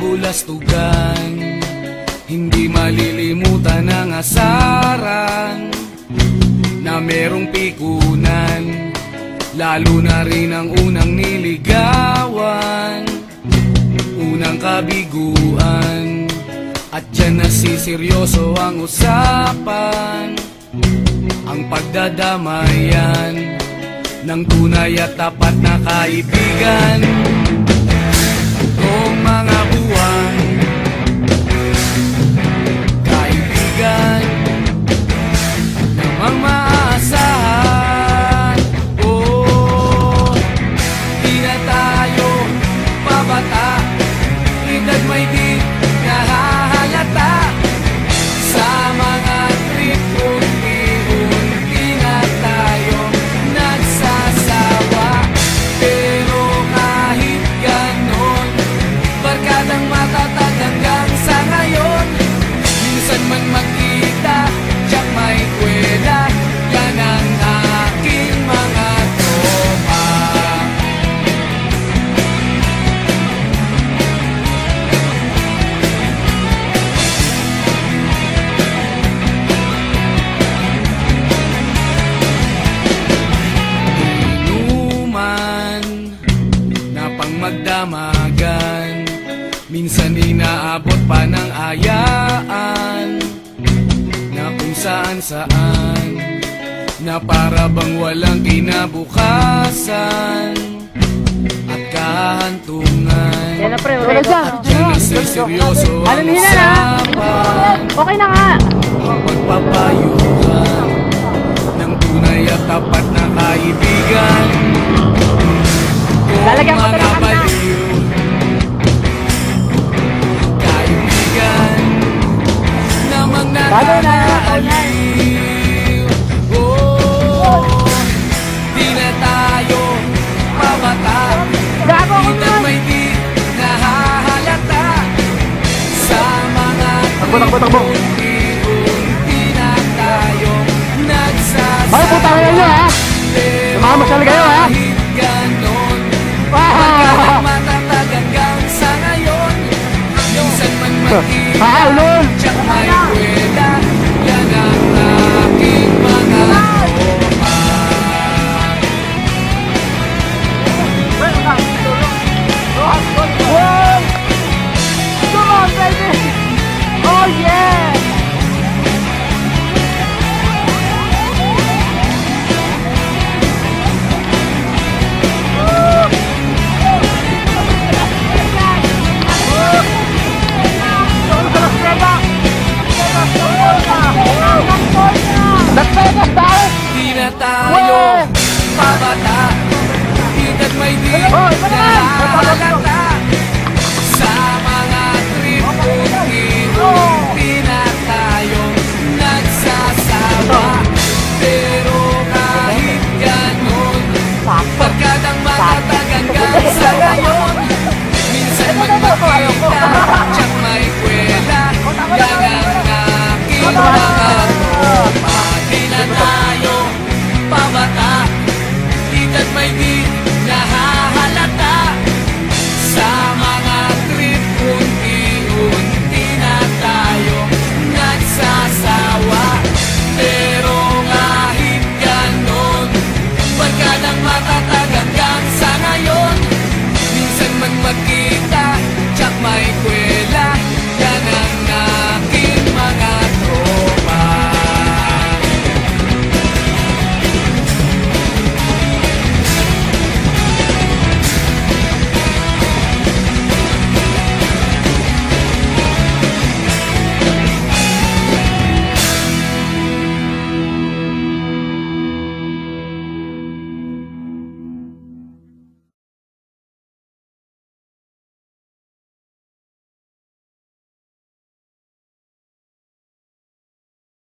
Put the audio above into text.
kabulastugan. Hindi malilimutan ang asaran na merong pikunan, lalo na rin ang unang niligawan, unang kabiguan. At dyan nasiseryoso ang usapan, ang pagdadamayan ng tunay at tapat na kaibigan. Kung mga buwan, kaibigan namang maaasahan. Oh, di na tayo pabata, edad may di nahahalata. Sa mga trip unti-unti na tayo nagsasawa. Pero kahit ganon, barkadang matatag hanggang sa ngayon. Minsan man magkita, tiyak may kwela, yan ang aking mga tropa. Inuman na pang magdamagan, minsan inaabot pa ng ayaan, na kung saan-saan, na para bang walang kinabukasan at kahantungan. Yan na pre, At dyan nasiseryoso ang usapan, okay na nga. ang pagpapayuhan ng tunay at tapat na kaibigan. Kung Lalagyan ko mga ito ng kanta. baliw, kaibigan namang nakakaaliw. Oh, di na tayo pabata, Gago ko edad naman. may di nahahalata. Sa mga Takbo. unti-unti na tayo nagsasawa. Ay, puta kayo nyo, ha? Namamasyal kayo, ha? Kahit ganon, Ah! matatag hanggang sa ngayon. Minsan man magkita, Ah, ulol! tiyak may kwela, yan ang aking mga tropa. Wow! Come on, baby! Oh yeah! Di na tayo